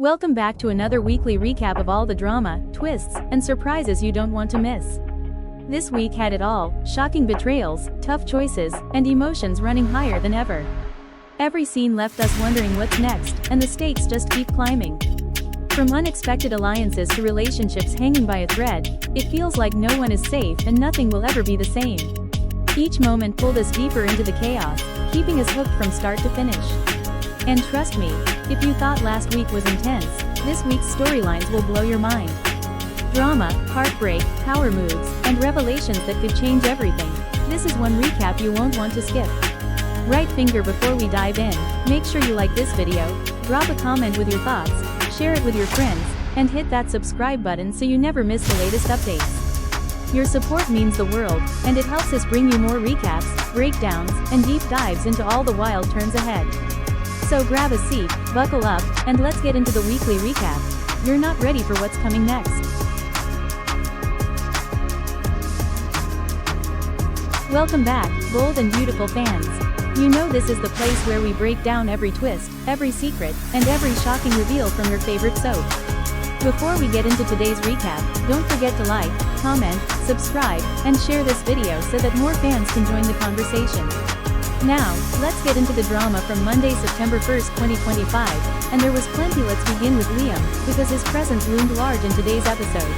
Welcome back to another weekly recap of all the drama, twists, and surprises you don't want to miss. This week had it all: shocking betrayals, tough choices, and emotions running higher than ever. Every scene left us wondering what's next, and the stakes just keep climbing. From unexpected alliances to relationships hanging by a thread, it feels like no one is safe and nothing will ever be the same. Each moment pulled us deeper into the chaos, keeping us hooked from start to finish. And trust me, if you thought last week was intense, this week's storylines will blow your mind. Drama, heartbreak, power moves, and revelations that could change everything. This is one recap you won't want to skip. Right finger before we dive in, make sure you like this video, drop a comment with your thoughts, share it with your friends, and hit that subscribe button so you never miss the latest updates. Your support means the world, and it helps us bring you more recaps, breakdowns, and deep dives into all the wild turns ahead. So grab a seat, buckle up, and let's get into the weekly recap. You're not ready for what's coming next. Welcome back, bold and beautiful fans. You know this is the place where we break down every twist, every secret, and every shocking reveal from your favorite soap. Before we get into today's recap, don't forget to like, comment, subscribe, and share this video so that more fans can join the conversation. Now, let's get into the drama from Monday, September 1st, 2025, and there was plenty. Let's begin with Liam, because his presence loomed large in today's episode.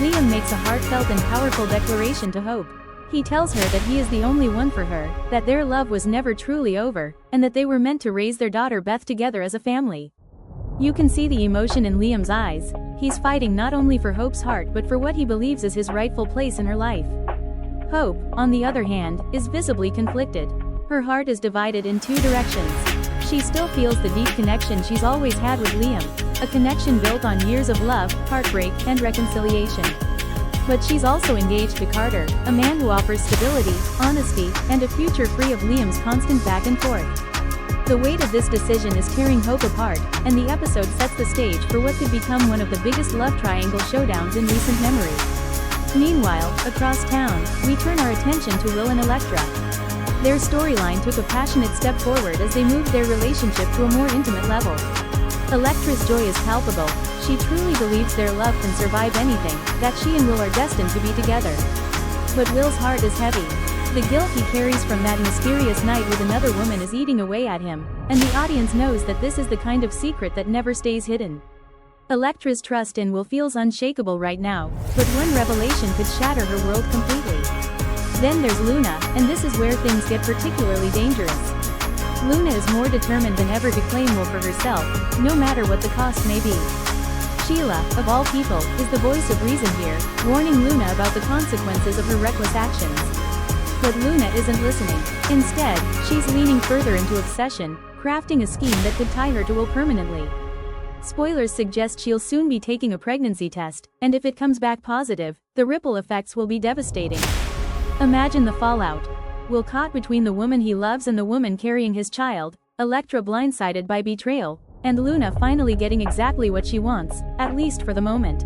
Liam makes a heartfelt and powerful declaration to Hope. He tells her that he is the only one for her, that their love was never truly over, and that they were meant to raise their daughter Beth together as a family. You can see the emotion in Liam's eyes. He's fighting not only for Hope's heart but for what he believes is his rightful place in her life. Hope, on the other hand, is visibly conflicted. Her heart is divided in two directions. She still feels the deep connection she's always had with Liam, a connection built on years of love, heartbreak, and reconciliation. But she's also engaged to Carter, a man who offers stability, honesty, and a future free of Liam's constant back and forth. The weight of this decision is tearing Hope apart, and the episode sets the stage for what could become one of the biggest love triangle showdowns in recent memory. Meanwhile, across town, we turn our attention to Will and Elektra. Their storyline took a passionate step forward as they moved their relationship to a more intimate level. Elektra's joy is palpable. She truly believes their love can survive anything, that she and Will are destined to be together. But Will's heart is heavy. The guilt he carries from that mysterious night with another woman is eating away at him, and the audience knows that this is the kind of secret that never stays hidden. Elektra's trust in Will feels unshakable right now, but one revelation could shatter her world completely. Then there's Luna, and this is where things get particularly dangerous. Luna is more determined than ever to claim Will for herself, no matter what the cost may be. Sheila, of all people, is the voice of reason here, warning Luna about the consequences of her reckless actions. But Luna isn't listening. Instead, she's leaning further into obsession, crafting a scheme that could tie her to Will permanently. Spoilers suggest she'll soon be taking a pregnancy test, and if it comes back positive, the ripple effects will be devastating. Imagine the fallout. Will caught between the woman he loves and the woman carrying his child, Elektra blindsided by betrayal, and Luna finally getting exactly what she wants, at least for the moment.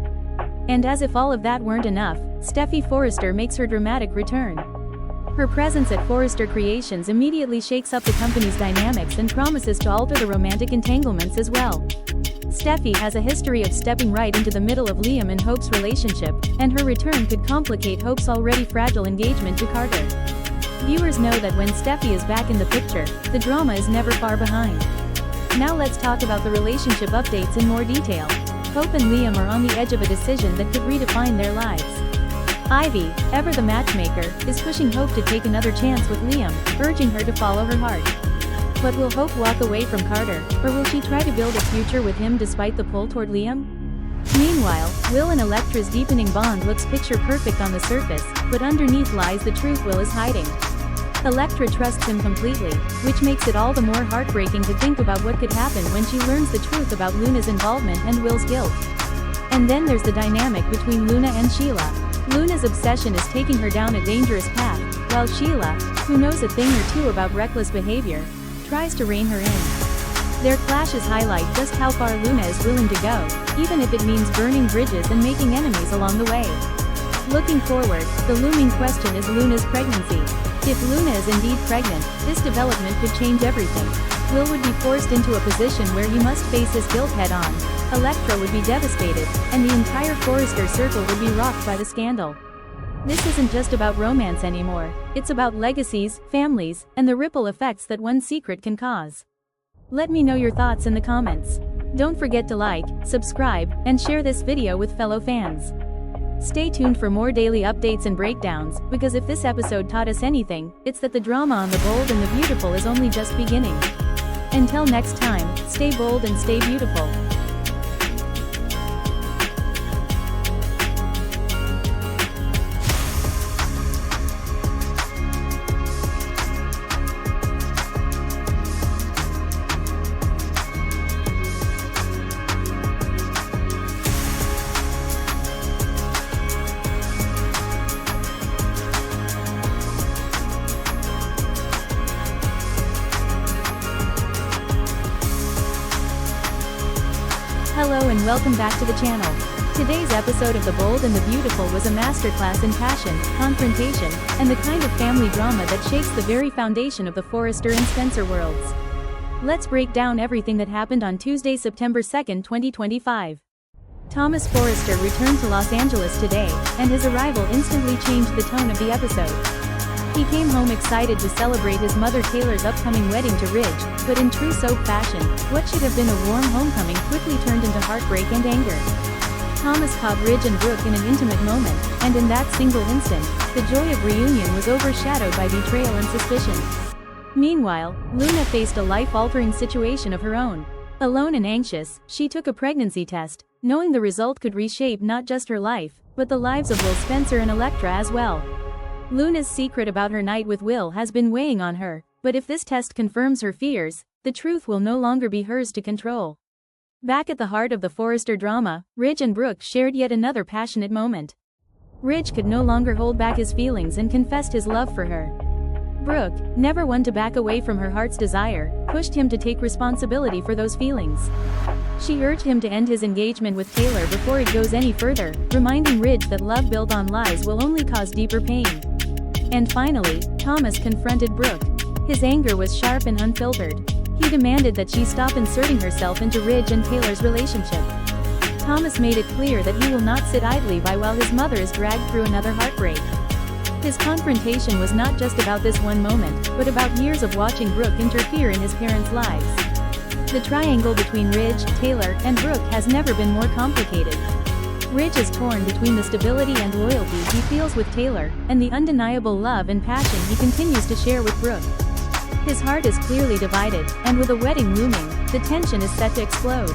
And as if all of that weren't enough, Steffi Forrester makes her dramatic return. Her presence at Forrester Creations immediately shakes up the company's dynamics and promises to alter the romantic entanglements as well. Steffi has a history of stepping right into the middle of Liam and Hope's relationship, and her return could complicate Hope's already fragile engagement to Carter. Viewers know that when Steffi is back in the picture, the drama is never far behind. Now let's talk about the relationship updates in more detail. Hope and Liam are on the edge of a decision that could redefine their lives. Ivy, ever the matchmaker, is pushing Hope to take another chance with Liam, urging her to follow her heart. But will Hope walk away from Carter, or will she try to build a future with him despite the pull toward Liam? Meanwhile, Will and Elektra's deepening bond looks picture perfect on the surface, but underneath lies the truth Will is hiding. Elektra trusts him completely, which makes it all the more heartbreaking to think about what could happen when she learns the truth about Luna's involvement and Will's guilt. And then there's the dynamic between Luna and Sheila. Luna's obsession is taking her down a dangerous path, while Sheila, who knows a thing or two about reckless behavior, tries to rein her in. Their clashes highlight just how far Luna is willing to go, even if it means burning bridges and making enemies along the way. Looking forward, the looming question is Luna's pregnancy. If Luna is indeed pregnant, this development could change everything. Will would be forced into a position where he must face his guilt head-on. Elektra would be devastated, and the entire Forrester circle would be rocked by the scandal. This isn't just about romance anymore, it's about legacies, families, and the ripple effects that one secret can cause. Let me know your thoughts in the comments. Don't forget to like, subscribe, and share this video with fellow fans. Stay tuned for more daily updates and breakdowns, because if this episode taught us anything, it's that the drama on The Bold and the Beautiful is only just beginning. Until next time, stay bold and stay beautiful. Hello and welcome back to the channel. Today's episode of The Bold and the Beautiful was a masterclass in passion, confrontation, and the kind of family drama that shakes the very foundation of the Forrester and Spencer worlds. Let's break down everything that happened on Tuesday, September 2nd, 2025. Thomas Forrester returned to Los Angeles today, and his arrival instantly changed the tone of the episode. He came home excited to celebrate his mother Taylor's upcoming wedding to Ridge, but in true soap fashion, what should have been a warm homecoming quickly turned into heartbreak and anger. Thomas caught Ridge and Brooke in an intimate moment, and in that single instant, the joy of reunion was overshadowed by betrayal and suspicion. Meanwhile, Luna faced a life-altering situation of her own. Alone and anxious, she took a pregnancy test, knowing the result could reshape not just her life, but the lives of Will Spencer and Elektra as well. Luna's secret about her night with Will has been weighing on her, but if this test confirms her fears, the truth will no longer be hers to control. Back at the heart of the Forrester drama, Ridge and Brooke shared yet another passionate moment. Ridge could no longer hold back his feelings and confessed his love for her. Brooke, never one to back away from her heart's desire, pushed him to take responsibility for those feelings. She urged him to end his engagement with Taylor before it goes any further, reminding Ridge that love built on lies will only cause deeper pain. And finally, Thomas confronted Brooke. His anger was sharp and unfiltered. He demanded that she stop inserting herself into Ridge and Taylor's relationship. Thomas made it clear that he will not sit idly by while his mother is dragged through another heartbreak. His confrontation was not just about this one moment, but about years of watching Brooke interfere in his parents' lives. The triangle between Ridge, Taylor, and Brooke has never been more complicated. Ridge is torn between the stability and loyalty he feels with Taylor, and the undeniable love and passion he continues to share with Brooke. His heart is clearly divided, and with a wedding looming, the tension is set to explode.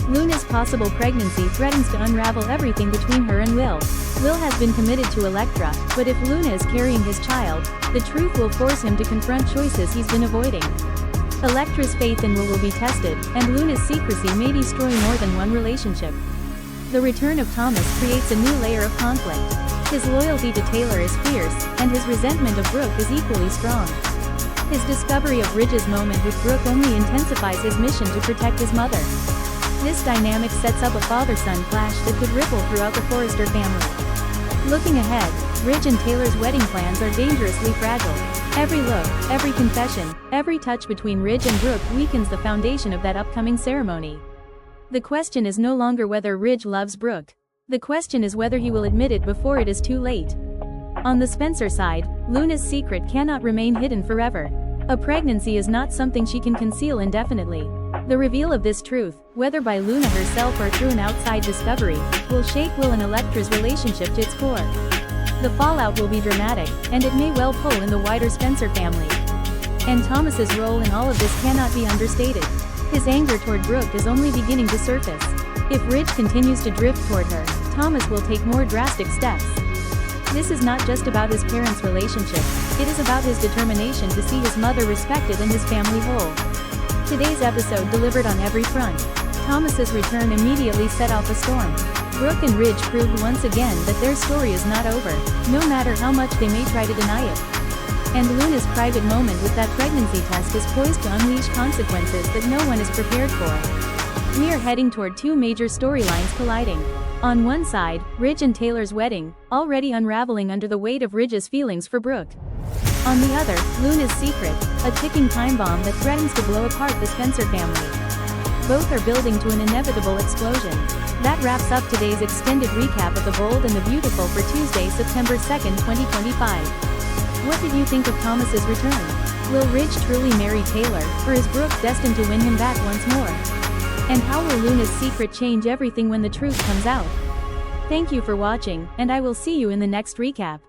Luna's possible pregnancy threatens to unravel everything between her and Will. Will has been committed to Elektra, but if Luna is carrying his child, the truth will force him to confront choices he's been avoiding. Elektra's faith in Will be tested, and Luna's secrecy may destroy more than one relationship. The return of Thomas creates a new layer of conflict. His loyalty to Taylor is fierce, and his resentment of Brooke is equally strong. His discovery of Ridge's moment with Brooke only intensifies his mission to protect his mother. This dynamic sets up a father-son clash that could ripple throughout the Forrester family. Looking ahead, Ridge and Taylor's wedding plans are dangerously fragile. Every look, every confession, every touch between Ridge and Brooke weakens the foundation of that upcoming ceremony. The question is no longer whether Ridge loves Brooke. The question is whether he will admit it before it is too late. On the Spencer side, Luna's secret cannot remain hidden forever. A pregnancy is not something she can conceal indefinitely. The reveal of this truth, whether by Luna herself or through an outside discovery, will shake Will and Elektra's relationship to its core. The fallout will be dramatic, and it may well pull in the wider Spencer family. And Thomas's role in all of this cannot be understated. His anger toward Brooke is only beginning to surface. If Ridge continues to drift toward her, Thomas will take more drastic steps. This is not just about his parents' relationship, it is about his determination to see his mother respected and his family whole. Today's episode delivered on every front. Thomas's return immediately set off a storm. Brooke and Ridge proved once again that their story is not over, no matter how much they may try to deny it. And Luna's private moment with that pregnancy test is poised to unleash consequences that no one is prepared for. We are heading toward two major storylines colliding. On one side, Ridge and Taylor's wedding, already unraveling under the weight of Ridge's feelings for Brooke. On the other, Luna's secret, a ticking time bomb that threatens to blow apart the Spencer family. Both are building to an inevitable explosion. That wraps up today's extended recap of The Bold and the Beautiful for Tuesday, September 2nd, 2025. What did you think of Thomas's return? Will Ridge truly marry Taylor, or is Brooke destined to win him back once more? And how will Luna's secret change everything when the truth comes out? Thank you for watching, and I will see you in the next recap.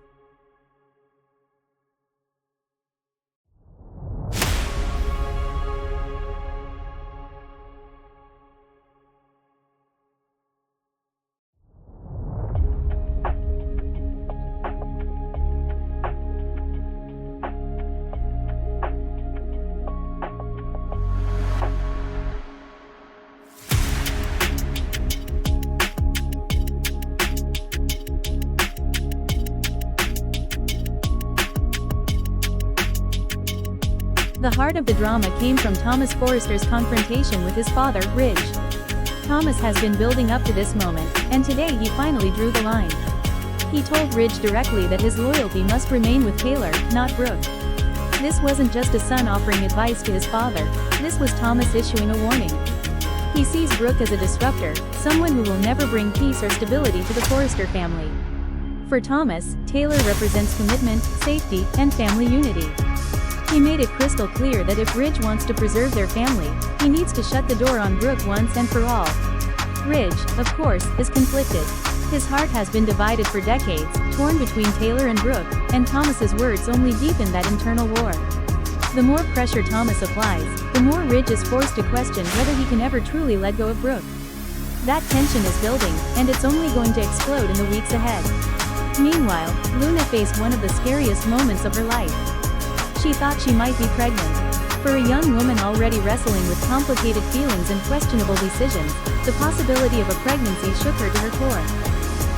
The heart of the drama came from Thomas Forrester's confrontation with his father, Ridge. Thomas has been building up to this moment, and today he finally drew the line. He told Ridge directly that his loyalty must remain with Taylor, not Brooke. This wasn't just a son offering advice to his father, this was Thomas issuing a warning. He sees Brooke as a disruptor, someone who will never bring peace or stability to the Forrester family. For Thomas, Taylor represents commitment, safety, and family unity. He made it crystal clear that if Ridge wants to preserve their family, he needs to shut the door on Brooke once and for all. Ridge, of course, is conflicted. His heart has been divided for decades, torn between Taylor and Brooke, and Thomas's words only deepen that internal war. The more pressure Thomas applies, the more Ridge is forced to question whether he can ever truly let go of Brooke. That tension is building, and it's only going to explode in the weeks ahead. Meanwhile, Luna faced one of the scariest moments of her life. She thought she might be pregnant. For a young woman already wrestling with complicated feelings and questionable decisions, the possibility of a pregnancy shook her to her core.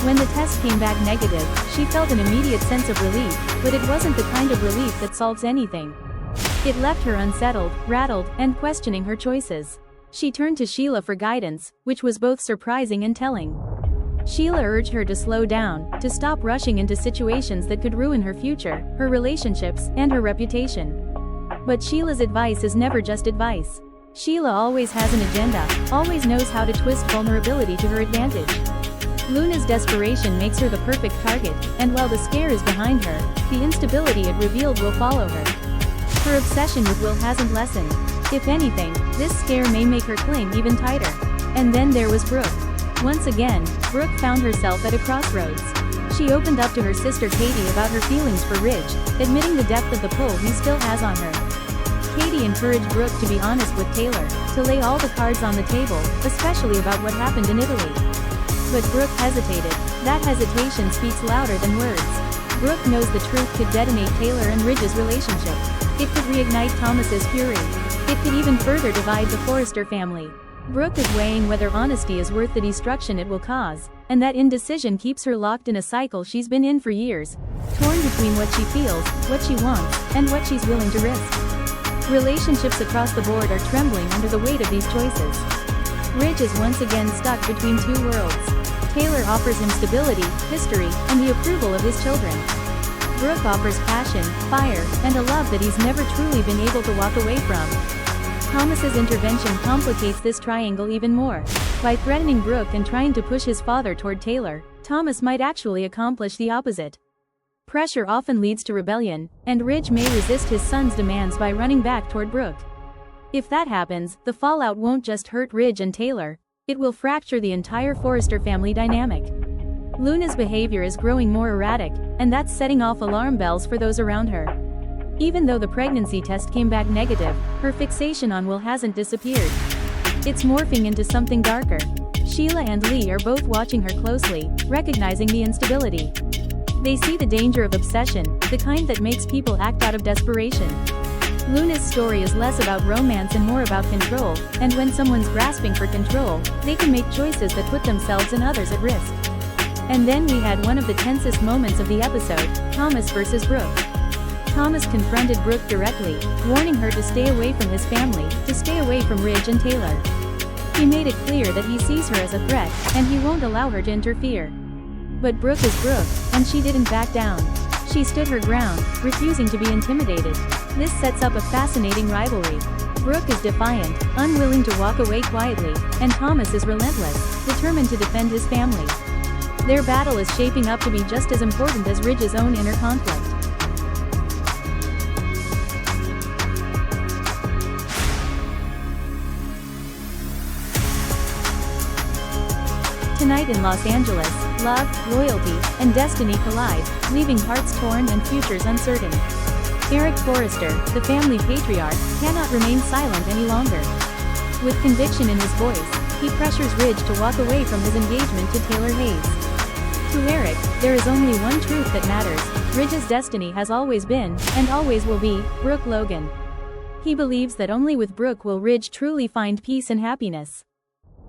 When the test came back negative, she felt an immediate sense of relief, but it wasn't the kind of relief that solves anything. It left her unsettled, rattled, and questioning her choices. She turned to Sheila for guidance, which was both surprising and telling. Sheila urged her to slow down, to stop rushing into situations that could ruin her future, her relationships, and her reputation. But Sheila's advice is never just advice. Sheila always has an agenda, always knows how to twist vulnerability to her advantage. Luna's desperation makes her the perfect target, and while the scare is behind her, the instability it revealed will follow her. Her obsession with Will hasn't lessened. If anything, this scare may make her cling even tighter. And then there was Brooke. Once again, Brooke found herself at a crossroads. She opened up to her sister Katie about her feelings for Ridge, admitting the depth of the pull he still has on her. Katie encouraged Brooke to be honest with Taylor, to lay all the cards on the table, especially about what happened in Italy. But Brooke hesitated. That hesitation speaks louder than words. Brooke knows the truth could detonate Taylor and Ridge's relationship. It could reignite Thomas's fury. It could even further divide the Forrester family. Brooke is weighing whether honesty is worth the destruction it will cause, and that indecision keeps her locked in a cycle she's been in for years, torn between what she feels, what she wants, and what she's willing to risk. Relationships across the board are trembling under the weight of these choices. Ridge is once again stuck between two worlds. Taylor offers him stability, history, and the approval of his children. Brooke offers passion, fire, and a love that he's never truly been able to walk away from. Thomas's intervention complicates this triangle even more. By threatening Brooke and trying to push his father toward Taylor, Thomas might actually accomplish the opposite. Pressure often leads to rebellion, and Ridge may resist his son's demands by running back toward Brooke. If that happens, the fallout won't just hurt Ridge and Taylor, it will fracture the entire Forrester family dynamic. Luna's behavior is growing more erratic, and that's setting off alarm bells for those around her. Even though the pregnancy test came back negative, her fixation on Will hasn't disappeared. It's morphing into something darker. Sheila and Lee are both watching her closely, recognizing the instability. They see the danger of obsession, the kind that makes people act out of desperation. Luna's story is less about romance and more about control, and when someone's grasping for control, they can make choices that put themselves and others at risk. And then we had one of the tensest moments of the episode, Thomas versus Brooke. Thomas confronted Brooke directly, warning her to stay away from his family, to stay away from Ridge and Taylor. He made it clear that he sees her as a threat, and he won't allow her to interfere. But Brooke is Brooke, and she didn't back down. She she stood her ground, refusing to be intimidated. This sets up a fascinating rivalry. Brooke is defiant, unwilling to walk away quietly, and Thomas is relentless, determined to defend his family. Their battle is shaping up to be just as important as Ridge's own inner conflict. Tonight in Los Angeles, love, loyalty, and destiny collide, leaving hearts torn and futures uncertain. Eric Forrester, the family patriarch, cannot remain silent any longer. With conviction in his voice, he pressures Ridge to walk away from his engagement to Taylor Hayes. To Eric, there is only one truth that matters: Ridge's destiny has always been, and always will be, Brooke Logan. He believes that only with Brooke will Ridge truly find peace and happiness.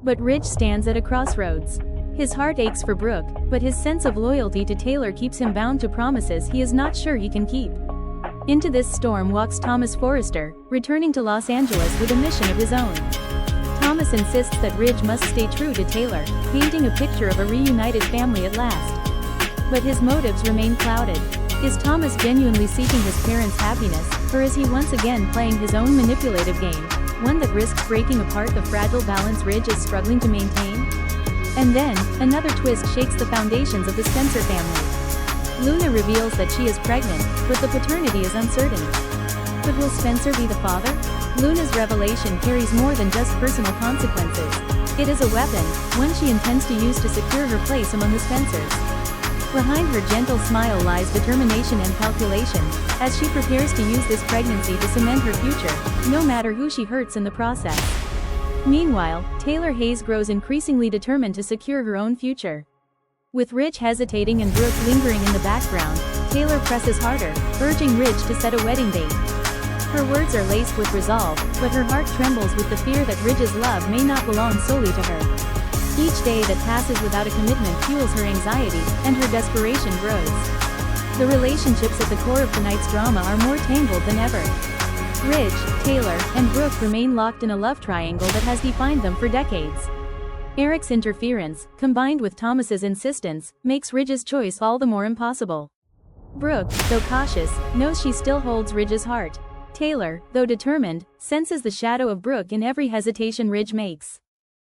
But Ridge stands at a crossroads. His heart aches for Brooke, but his sense of loyalty to Taylor keeps him bound to promises he is not sure he can keep. Into this storm walks Thomas Forrester, returning to Los Angeles with a mission of his own. Thomas insists that Ridge must stay true to Taylor, painting a picture of a reunited family at last. But his motives remain clouded. Is Thomas genuinely seeking his parents' happiness, or is he once again playing his own manipulative game, one that risks breaking apart the fragile balance Ridge is struggling to maintain? And then, another twist shakes the foundations of the Spencer family. Luna reveals that she is pregnant, but the paternity is uncertain. But will Spencer be the father? Luna's revelation carries more than just personal consequences. It is a weapon, one she intends to use to secure her place among the Spencers. Behind her gentle smile lies determination and calculation, as she prepares to use this pregnancy to cement her future, no matter who she hurts in the process. Meanwhile, Taylor Hayes grows increasingly determined to secure her own future. With Ridge hesitating and Brooke lingering in the background, Taylor presses harder, urging Ridge to set a wedding date. Her words are laced with resolve, but her heart trembles with the fear that Ridge's love may not belong solely to her. Each day that passes without a commitment fuels her anxiety, and her desperation grows. The relationships at the core of tonight's drama are more tangled than ever. Ridge, Taylor, and Brooke remain locked in a love triangle that has defined them for decades. Eric's interference, combined with Thomas's insistence, makes Ridge's choice all the more impossible. Brooke, though cautious, knows she still holds Ridge's heart. Taylor, though determined, senses the shadow of Brooke in every hesitation Ridge makes.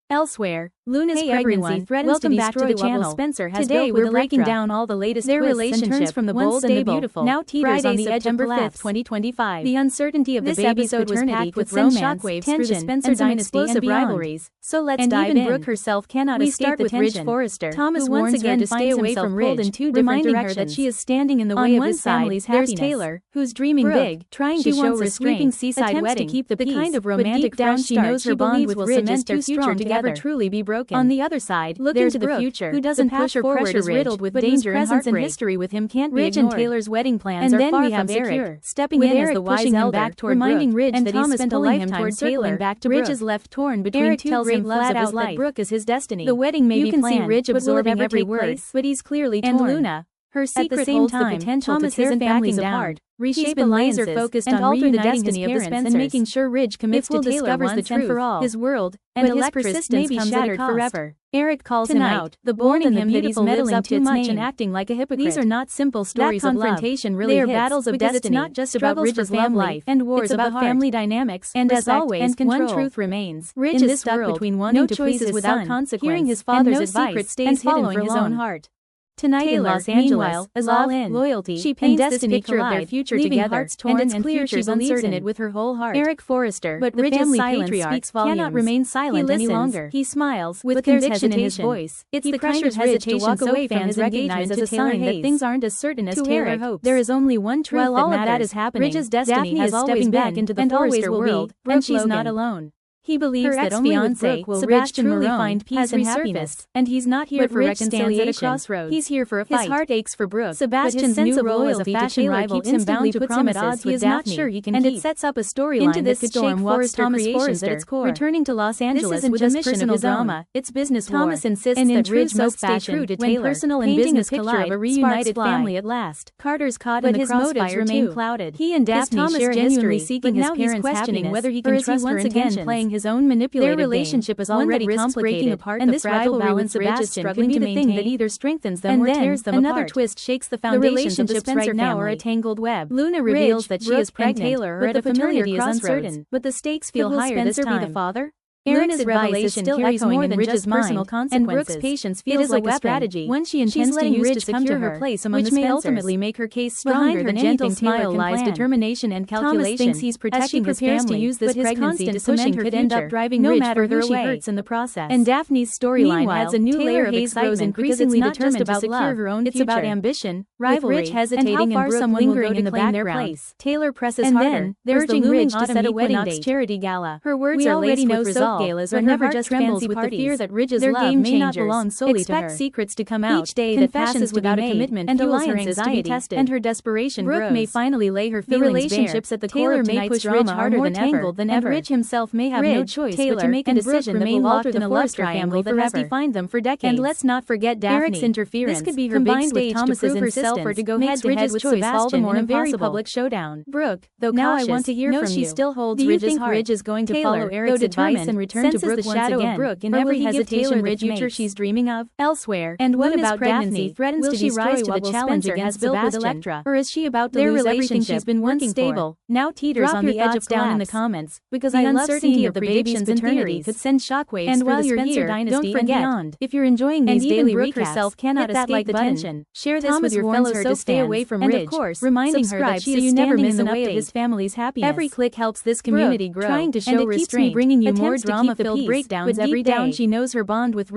Elsewhere, Luna's pregnancy threatens to destroy the channel Spencer has built with Electra. Today we're breaking down all the latest their twists and turns from the bold and the beautiful, now teeters on the edge of collapse. 2025. The uncertainty of the baby's paternity with romance, shockwaves through the Spencer dynasty and rivalries. So let's dive in. And even Brooke herself cannot escape the tension. Ridge Forrester, Thomas warns her to stay away from Ridge, in two reminding her that she is standing in the way of his family's happiness. There's Taylor, who's dreaming big, trying to show restraint, sweeping wedding, to keep the peace, kind of romantic down she knows her bond with Ridge is too strong to ever truly be broken. On the other side, looking to the future, who doesn't push her forward is riddled with danger and heartbreak. And history with him can't be ignored. Ridge and Taylor's wedding plans are far from secure. Stepping in as the wise elder, reminding Ridge that he spent a lifetime circling back to Ridge is left torn between two great loves of his life. That Brooke is his destiny. The wedding may be planned, Ridge absorbing every word, but he's clearly torn. And Luna, her secret, at the same time, the potential Thomas to tear families apart, reshape laser focused on reuniting the destiny of the Spencers and making sure Ridge commits to Taylor once and for all. His world, and his persistence may be shattered forever. Eric calls him out, the warning him that he's meddling too much and acting like a hypocrite. These are not simple stories of love. Confrontation really hits, they are battles of destiny. It's not just about Ridge's love life and wars about family dynamics, and as always, one truth remains: Ridge is stuck between wanting to please his son, hearing his father's advice, and following his own heart. Tonight Taylor, in Los Angeles, is all in loyalty, she paints this picture of their future together, and it's clear she believes in it with her whole heart. Eric Forrester, but Ridge's silence cannot remain silent any longer. He smiles with conviction in his voice. It's the kind of hesitation to walk away from his engagement as a sign that things aren't as certain as Taylor hopes. There is only one truth that matters. While all of that is happening, Ridge's destiny has always been back into the Forrester world, and she's not alone. He believes that only with Brooke will Ridge truly find peace and happiness, and he's not here for reconciliation. At a crossroads. He's here for a fight. His heart aches for Brooke, Sebastian's new role as a fashion rival keeps him bound to promises at odds he is not sure he can keep. And it sets up a storyline that could shake Thomas Forrester at its core. Returning to Los Angeles with a mission of his own, it's business war. Thomas insists that Ridge must stay true to Taylor, personal and business collide, of a reunited family at last. Carter's caught in the crossfire remain clouded. He and Daphne share genuinely seeking his parents' happiness, whether he can trust her intentions. his own manipulative Their relationship game, is already complicated, apart and the this fragile rivalry balance with Sebastian struggling could to be the thing maintain, that either strengthens them and or then tears them another apart. twist shakes the The foundations relationships of the Spencer right now are family. a tangled web. Luna reveals that she Brooke, is pregnant, and Taylor are but at the the paternity familiarity is crossroads. uncertain. But the stakes feel Will higher this Spencer time. be the father? Luna's Luna's revelation still carries echoing more in than Ridge's just personal mind, and Brooke's consequences. patience It feels is like a a weapon strategy. when she She's intends to letting use Ridge to come secure to her her place among which the may Spencers. ultimately make her case Behind stronger her than gentle anything Taylor smile can lies plan. determination and calculation. Thomas thinks he's protecting as she his prepares family, to use this but his pregnancy constant to pushing cement her could end future, up driving no Ridge matter further who she away. hurts in the process. And Daphne's storyline Meanwhile, adds a new Taylor layer of Hayes grows excitement because it's increasingly not just determined to about secure love, her own it's about future. ambition, With rivalry, Ridge hesitating and how far Brooke someone will go lingering to in the claim their background, place. Taylor presses And harder, then, there's the urging looming Ridge to autumn set a wedding equinox date. charity gala. Her words We are already laced know with soap resolve, galas but are her never heart just trembles fancy with the parties. fear that Ridge's Their love game may not changers. belong solely to Expect her. secrets to come out, Each day that confessions passes to without be a made, commitment and fuels her alliances to be anxiety, tested. and her desperation Brooke grows. may finally lay her The feelings relationships bare. at the core Taylor of may tonight's push drama Ridge are harder more than tangled ever, than and ever. Ridge himself may have no Ridge, choice Taylor, but to make a and decision Brooke that remain will locked alter in the a Forrester love family triangle that has forever. defined them for decades. And let's not forget Daphne. Eric's interference, This could be her combined big with stage Thomas's to prove herself insistence, or to go makes head-to-head Ridge's with choice all the Sebastian more in a very impossible. public showdown. Brooke, though Now cautious, I want to hear knows from she you. still holds Do you Ridge's think heart. Ridge is going to Taylor, follow though Eric's determined, advice and return to senses Brooke the once shadow of again? Brooke in Or will every he give hesitation Taylor the Ridge future mates? she's dreaming of? Elsewhere, And what Luna's about pregnancy Daphne? threatens Will to she destroy rise to what the will challenge Spencer against has built with Sebastian? Electra? Or is she about to Their lose everything relationship, she's been once working stable, for? now teeters Drop on your the edge of thoughts down in the collapse. comments, because The I love uncertainty seeing your of the baby's predictions and paternity theories could send shockwaves and through while the you're Spencer here, dynasty don't and forget, beyond. if you're enjoying And these even daily Brooke recaps, herself cannot hit that escape like the button. tension. Share this Thomas with your warns fellow her to soap stay fans, away from and Ridge, of course, reminding her subscribe that she so is you never standing miss in the an way of update. his family's happiness. Every click helps this community Brooke, grow, trying to show and it keeps me restraint, bringing you more attempts to keep the drama-filled peace, breakdowns but every deep down day. she knows her bond with